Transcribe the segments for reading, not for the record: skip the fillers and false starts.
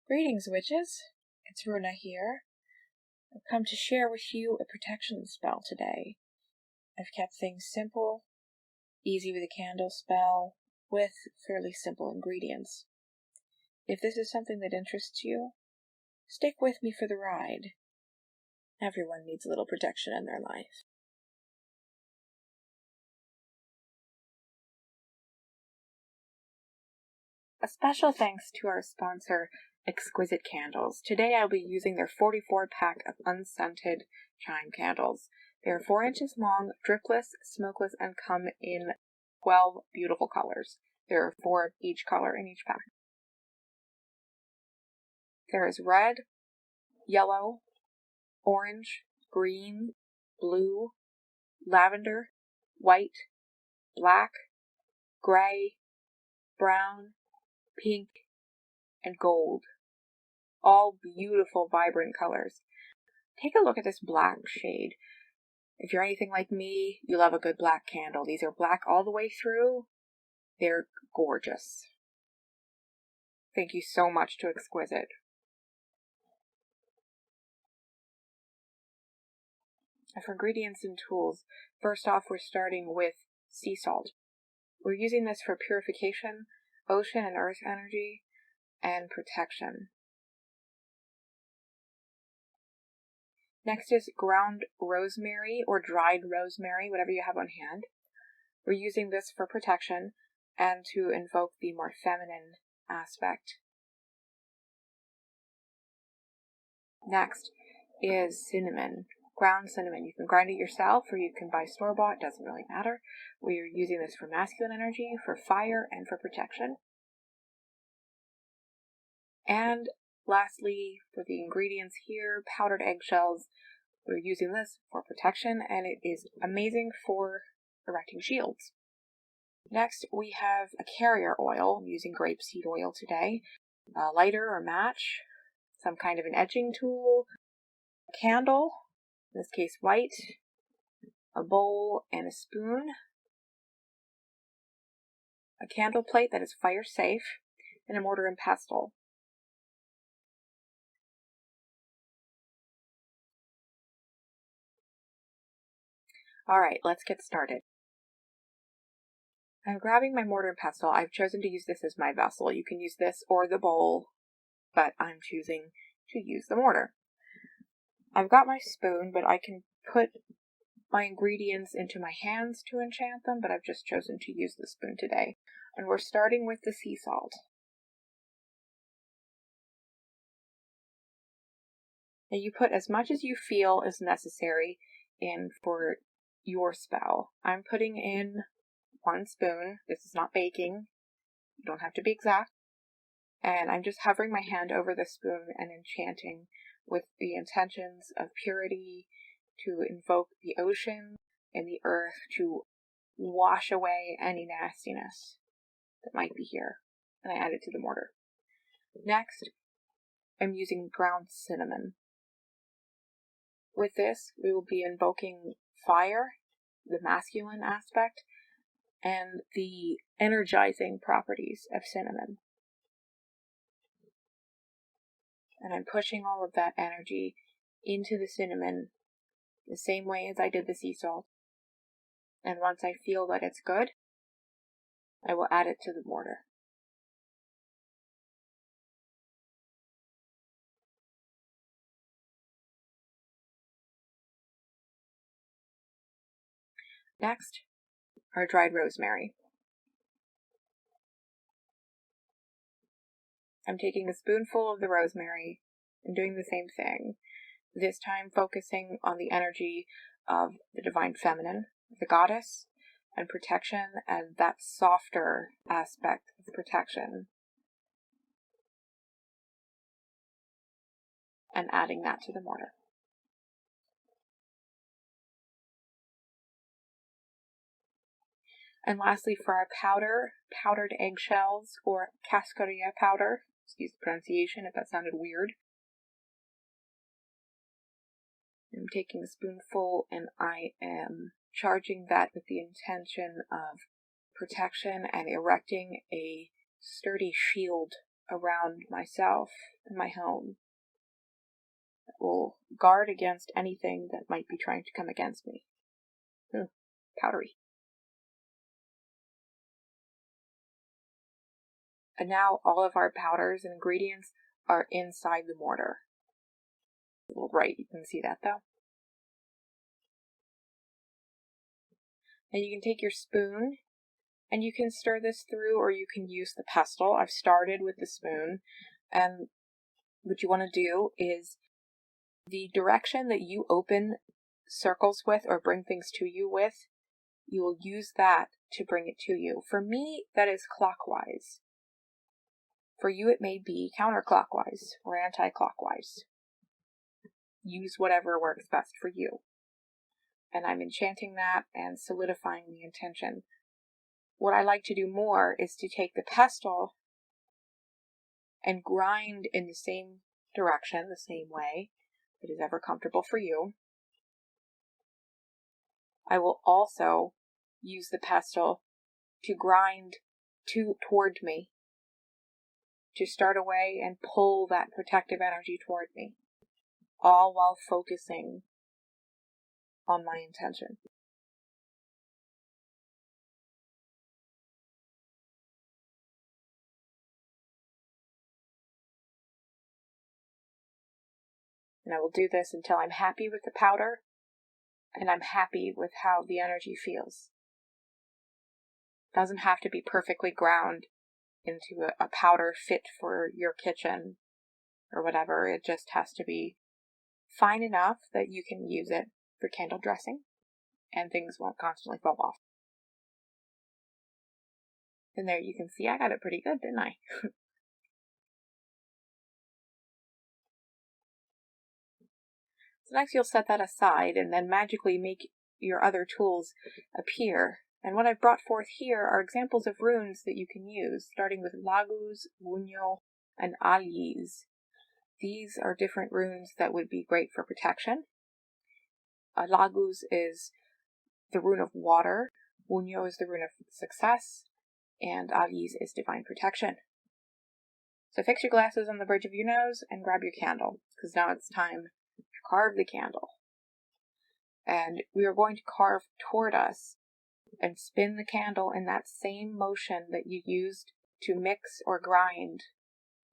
Greetings, witches. It's Runa here. I've come to share with you a protection spell today. I've kept things simple, easy with a candle spell, with fairly simple ingredients. If this is something that interests you, stick with me for the ride. Everyone needs a little protection in their life. A special thanks to our sponsor, Exquisite Candles. Today I'll be using their 44-pack of unscented chime candles. They're 4 inches long, dripless, smokeless, and come in 12 beautiful colors. There are 4 of each color in each pack. There is red, yellow, orange, green, blue, lavender, white, black, gray, brown, pink, and gold. All beautiful, vibrant colors. Take a look at this black shade. If you're anything like me, you love a good black candle. These are black all the way through. They're gorgeous. Thank you so much to Exquisite. For ingredients and tools, first off, we're starting with sea salt. We're using this for purification, ocean and earth energy, and protection. Next is ground rosemary or dried rosemary, whatever you have on hand. We're using this for protection and to invoke the more feminine aspect. Next is cinnamon, ground cinnamon. You can grind it yourself or you can buy store-bought, doesn't really matter. We are using this for masculine energy, for fire, and for protection. And lastly, for the ingredients here, powdered eggshells. We're using this for protection, and it is amazing for erecting shields. Next, we have a carrier oil. I'm using grapeseed oil today. A lighter or match, some kind of an etching tool, a candle, in this case white, a bowl and a spoon, a candle plate that is fire safe, and a mortar and pestle. Alright, let's get started. I'm grabbing my mortar and pestle. I've chosen to use this as my vessel. You can use this or the bowl, but I'm choosing to use the mortar. I've got my spoon, but I can put my ingredients into my hands to enchant them, but I've just chosen to use the spoon today. And we're starting with the sea salt. Now you put as much as you feel is necessary in for your spell. I'm putting in 1 spoon. This is not baking. You don't have to be exact. And I'm just hovering my hand over the spoon and enchanting with the intentions of purity, to invoke the ocean and the earth to wash away any nastiness that might be here. And I add it to the mortar. Next, I'm using ground cinnamon. With this, we will be invoking fire, the masculine aspect, and the energizing properties of cinnamon. And I'm pushing all of that energy into the cinnamon the same way as I did the sea salt. And once I feel that it's good, I will add it to the mortar. Next, our dried rosemary. I'm taking a spoonful of the rosemary and doing the same thing, this time focusing on the energy of the divine feminine, the goddess, and protection, and that softer aspect of protection, and adding that to the mortar. And lastly, for our powder, powdered eggshells or cascarilla powder, excuse the pronunciation if that sounded weird. I'm taking a spoonful and I am charging that with the intention of protection and erecting a sturdy shield around myself and my home that will guard against anything that might be trying to come against me. Powdery. And now all of our powders and ingredients are inside the mortar. Right, you can see that though. And you can take your spoon and you can stir this through, or you can use the pestle. I've started with the spoon, and what you want to do is the direction that you open circles with or bring things to you with, you will use that to bring it to you. For me, that is clockwise. For you, it may be counterclockwise or anti-clockwise. Use whatever works best for you. And I'm enchanting that and solidifying the intention. What I like to do more is to take the pestle and grind in the same direction, the same way that is ever comfortable for you. I will also use the pestle to grind toward me, to start away and pull that protective energy toward me, all while focusing on my intention. And I will do this until I'm happy with the powder and I'm happy with how the energy feels. It doesn't have to be perfectly ground into a powder fit for your kitchen or whatever. It just has to be fine enough that you can use it for candle dressing and things won't constantly fall off. And there you can see I got it pretty good, didn't I? So next you'll set that aside and then magically make your other tools appear. And what I've brought forth here are examples of runes that you can use, starting with Lagus, Wunyo, and Alis. These are different runes that would be great for protection. Lagus is the rune of water, Wunyo is the rune of success, and Alis is divine protection. So fix your glasses on the bridge of your nose and grab your candle, because now it's time to carve the candle. And we are going to carve toward us and spin the candle in that same motion that you used to mix or grind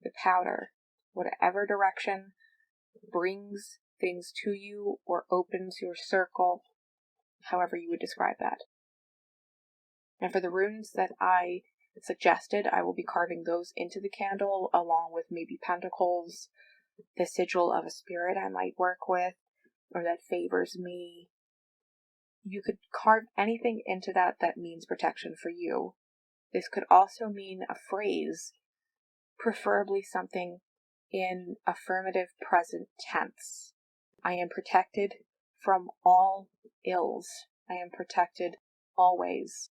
the powder, whatever direction brings things to you or opens your circle, however you would describe that. And for the runes that I suggested, I will be carving those into the candle along with maybe pentacles, the sigil of a spirit I might work with, or that favors me. You could carve anything into that means protection for you. This could also mean a phrase, preferably something in affirmative present tense. I am protected from all ills. I am protected always.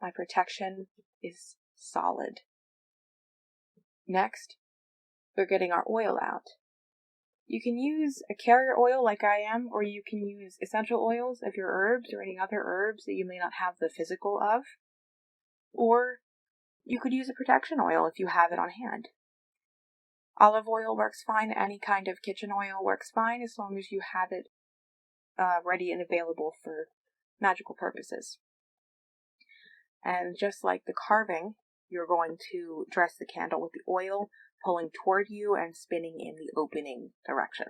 My protection is solid. Next, we're getting our oil out. You can use a carrier oil like I am, or you can use essential oils of your herbs or any other herbs that you may not have the physical of. Or you could use a protection oil if you have it on hand. Olive oil works fine. Any kind of kitchen oil works fine as long as you have it ready and available for magical purposes. And just like the carving, you're going to dress the candle with the oil, pulling toward you and spinning in the opening direction.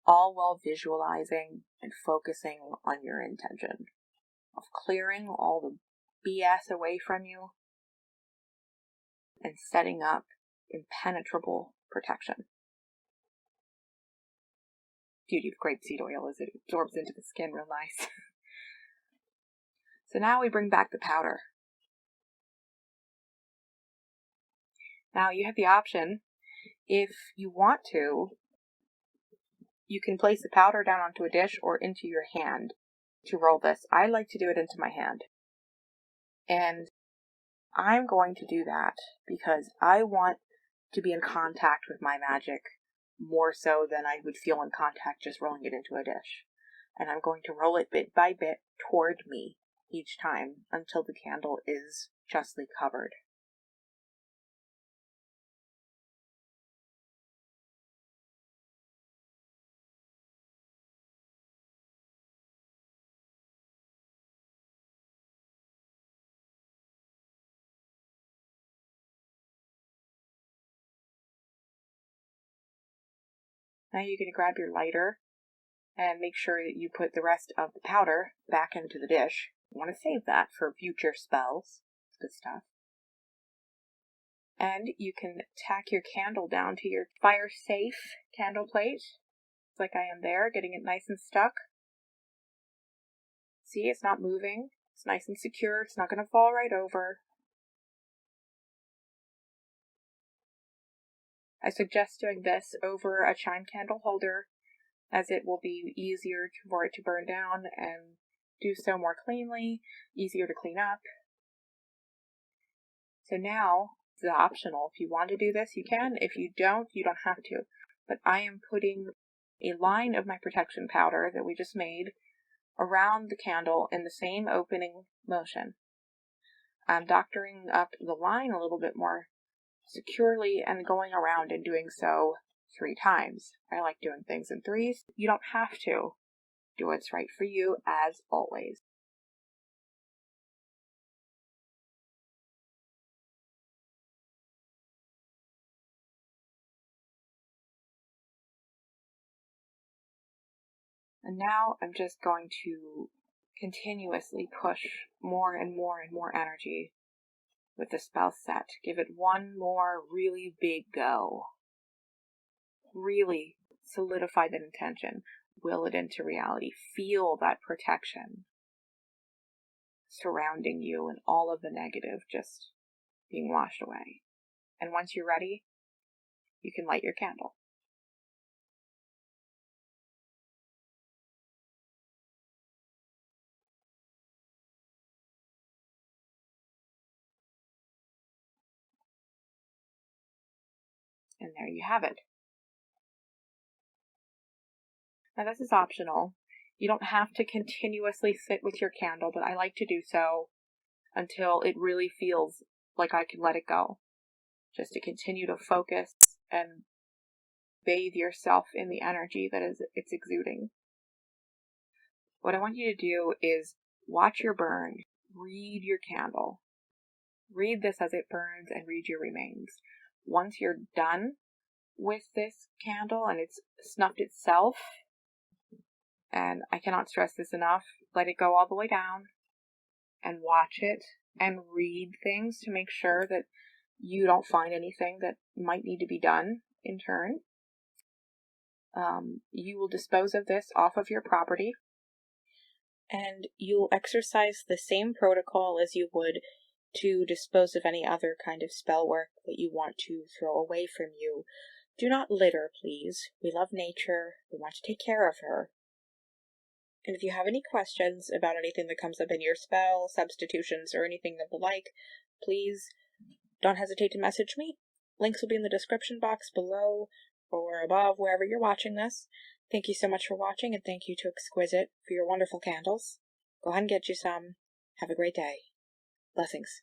All while visualizing and focusing on your intention of clearing all the BS away from you and setting up impenetrable protection. Beauty of grapeseed oil is it absorbs into the skin real nice. So now we bring back the powder. Now you have the option, if you want to, you can place the powder down onto a dish or into your hand to roll this. I like to do it into my hand. And I'm going to do that because I want to be in contact with my magic more so than I would feel in contact just rolling it into a dish. And I'm going to roll it bit by bit toward me. each time until the candle is justly covered. Now you're going to grab your lighter and make sure that you put the rest of the powder back into the dish. You want to save that for future spells. It's good stuff. And you can tack your candle down to your fire-safe candle plate, like I am there, getting it nice and stuck. See, it's not moving. It's nice and secure. It's not going to fall right over. I suggest doing this over a chime candle holder, as it will be easier for it to burn down and do so more cleanly, easier to clean up. So now, it's optional. If you want to do this, you can. If you don't, you don't have to. But I am putting a line of my protection powder that we just made around the candle in the same opening motion. I'm doctoring up the line a little bit more securely and going around and doing so 3 times. I like doing things in 3s. You don't have to. Do what's right for you, as always. And now I'm just going to continuously push more and more and more energy with the spell set. Give it one more really big go. Really solidify that intention. Will it into reality. Feel that protection surrounding you and all of the negative just being washed away. And once you're ready, you can light your candle. And there you have it. Now this is optional. You don't have to continuously sit with your candle, but I like to do so until it really feels like I can let it go. Just to continue to focus and bathe yourself in the energy that it's exuding. What I want you to do is watch your burn, read your candle, read this as it burns, and read your remains. Once you're done with this candle and it's snuffed itself, and I cannot stress this enough, let it go all the way down and watch it and read things to make sure that you don't find anything that might need to be done in turn. You will dispose of this off of your property, and you'll exercise the same protocol as you would to dispose of any other kind of spell work that you want to throw away from you. Do not litter, please. We love nature. We want to take care of her. And if you have any questions about anything that comes up in your spell, substitutions, or anything of the like, please don't hesitate to message me. Links will be in the description box below or above, wherever you're watching this. Thank you so much for watching, and thank you to Exquisite for your wonderful candles. Go ahead and get you some. Have a great day. Blessings.